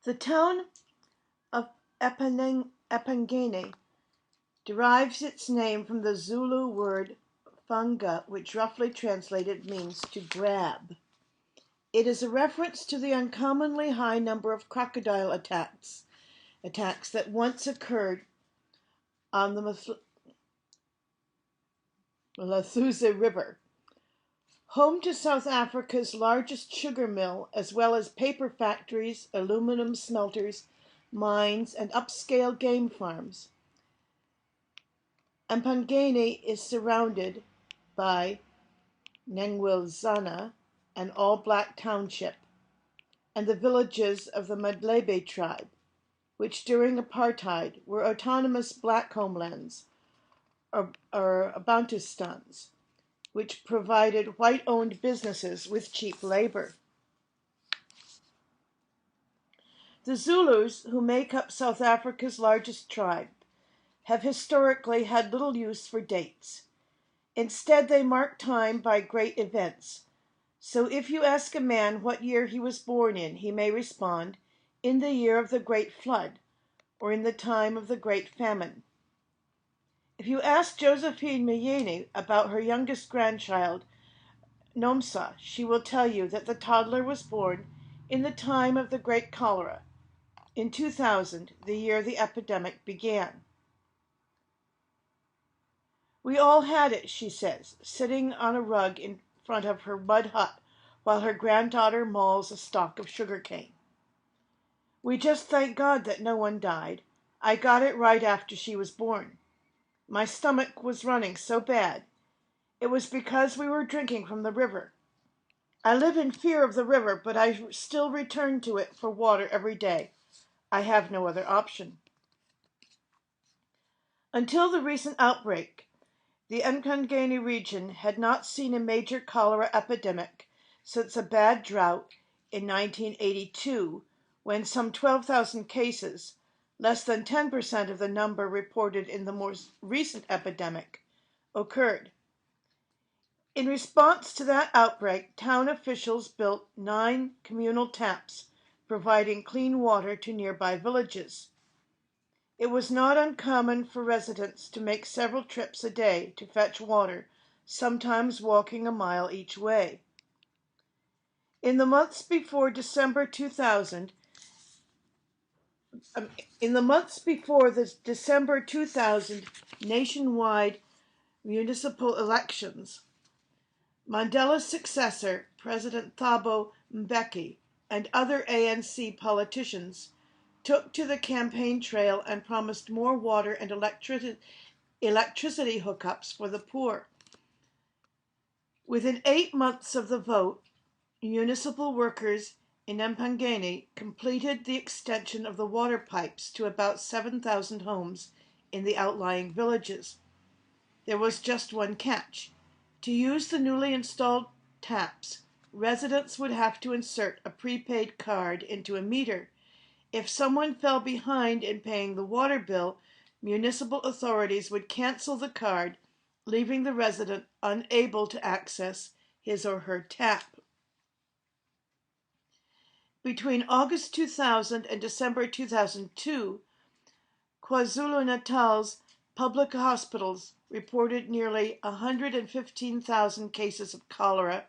The town of Epangeni derives its name from the Zulu word "funga", which roughly translated means to grab. It is a reference to the uncommonly high number of crocodile attacks that once occurred on the Mlathuze River. Home to South Africa's largest sugar mill, as well as paper factories, aluminum smelters, mines, and upscale game farms. Empangeni is surrounded by Nengwilzana, an all-black township, and the villages of the Madlebe tribe, which during apartheid were autonomous black homelands, or Bantustans, which provided white-owned businesses with cheap labor. The Zulus, who make up South Africa's largest tribe, have historically had little use for dates. Instead, they mark time by great events. So if you ask a man what year he was born in, he may respond, "In the year of the great flood," or "in the time of the great famine." If you ask Josephine Myeni about her youngest grandchild, Nomsa, she will tell you that the toddler was born in the time of the great cholera, in 2000, the year the epidemic began. "We all had it," she says, sitting on a rug in front of her mud hut while her granddaughter mauls a stalk of sugar cane. "We just thank God that no one died. I got it right after she was born. My stomach was running so bad. It was because we were drinking from the river. I live in fear of the river, but I still return to it for water every day. I have no other option." Until the recent outbreak, the Nkangeni region had not seen a major cholera epidemic since a bad drought in 1982, when some 12,000 cases, less than 10% of the number reported in the more recent epidemic, occurred. In response to that outbreak, town officials built 9 communal taps, providing clean water to nearby villages. It was not uncommon for residents to make several trips a day to fetch water, sometimes walking a mile each way. In the months before the December 2000 nationwide municipal elections, Mandela's successor, President Thabo Mbeki, and other ANC politicians took to the campaign trail and promised more water and electricity hookups for the poor. Within 8 months of the vote, municipal workers in Empangeni completed the extension of the water pipes to about 7,000 homes in the outlying villages. There was just one catch. To use the newly installed taps, residents would have to insert a prepaid card into a meter. If someone fell behind in paying the water bill, municipal authorities would cancel the card, leaving the resident unable to access his or her tap. Between August 2000 and December 2002, KwaZulu-Natal's public hospitals reported nearly 115,000 cases of cholera,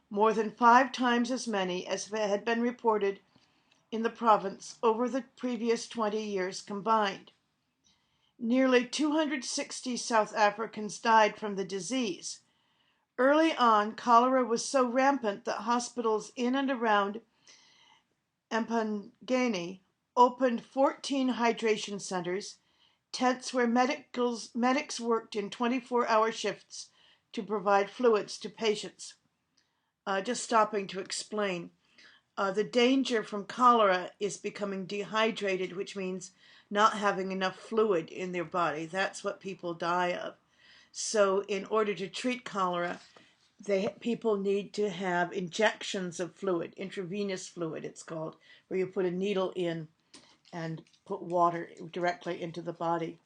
more than 5 times as many as had been reported in the province over the previous 20 years combined. Nearly 260 South Africans died from the disease. Early on, cholera was so rampant that hospitals in and around Empangeni opened 14 hydration centers, tents where medics worked in 24-hour shifts to provide fluids to patients. Just stopping to explain. The danger from cholera is becoming dehydrated, which means not having enough fluid in their body. That's what people die of. So in order to treat cholera, people need to have injections of fluid, intravenous fluid it's called, where you put a needle in and put water directly into the body.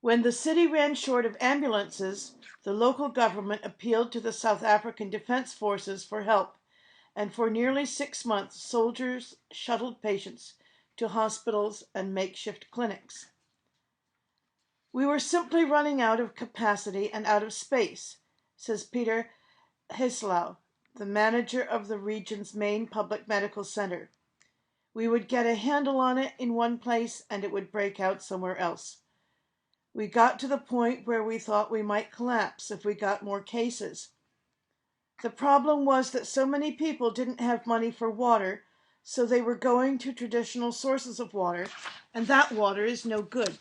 When the city ran short of ambulances, the local government appealed to the South African Defense Forces for help, and for nearly 6 months, soldiers shuttled patients to hospitals and makeshift clinics. We were simply running out of capacity and out of space, says Peter Heslau, the manager of the region's main public medical center. We would get a handle on it in one place and it would break out somewhere else. We got to the point where we thought we might collapse if we got more cases. The problem was that so many people didn't have money for water, so they were going to traditional sources of water, and that water is no good.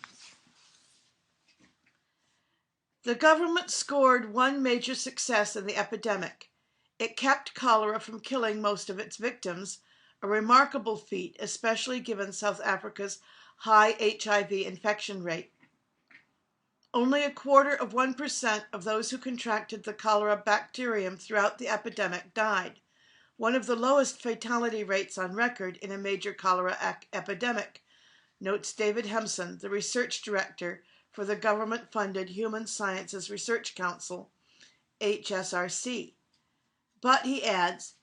The government scored one major success in the epidemic. It kept cholera from killing most of its victims, a remarkable feat, especially given South Africa's high HIV infection rate. Only 0.25% of those who contracted the cholera bacterium throughout the epidemic died, one of the lowest fatality rates on record in a major cholera epidemic, notes David Hempson, the research director for the government-funded Human Sciences Research Council, HSRC. But, he adds,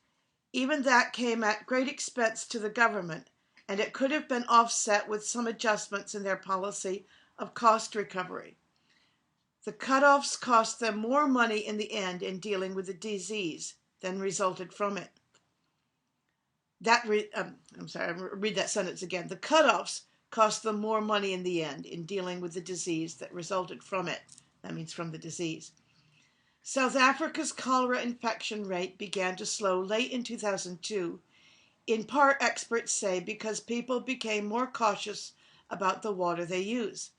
even that came at great expense to the government, and it could have been offset with some adjustments in their policy of cost recovery. The cutoffs cost them more money in the end in dealing with the disease than resulted from it. Read that sentence again. The cutoffs cost them more money in the end in dealing with the disease that resulted from it. That means from the disease. South Africa's cholera infection rate began to slow late in 2002, in part, experts say, because people became more cautious about the water they use.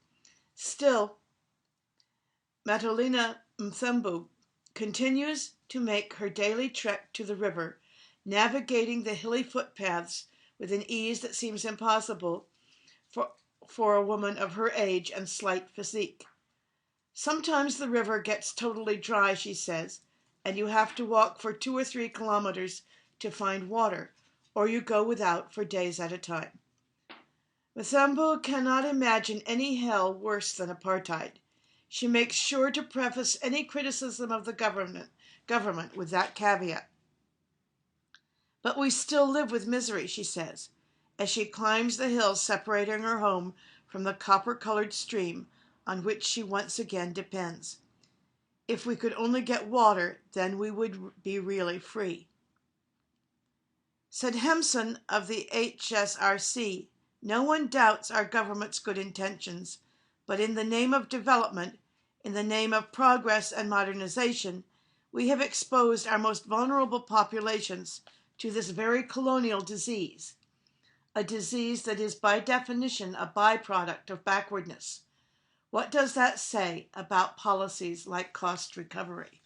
Still, Matolina Mthembu continues to make her daily trek to the river, navigating the hilly footpaths with an ease that seems impossible for a woman of her age and slight physique. Sometimes the river gets totally dry, she says, and you have to walk for 2 or 3 kilometers to find water, or you go without for days at a time. Mthembu cannot imagine any hell worse than apartheid. She makes sure to preface any criticism of the government with that caveat. But we still live with misery, she says, as she climbs the hill separating her home from the copper-colored stream on which she once again depends. If we could only get water, then we would be really free. Said Hempson of the HSRC, no one doubts our government's good intentions, but in the name of development, in the name of progress and modernization, we have exposed our most vulnerable populations to this very colonial disease, a disease that is by definition a byproduct of backwardness. What does that say about policies like cost recovery?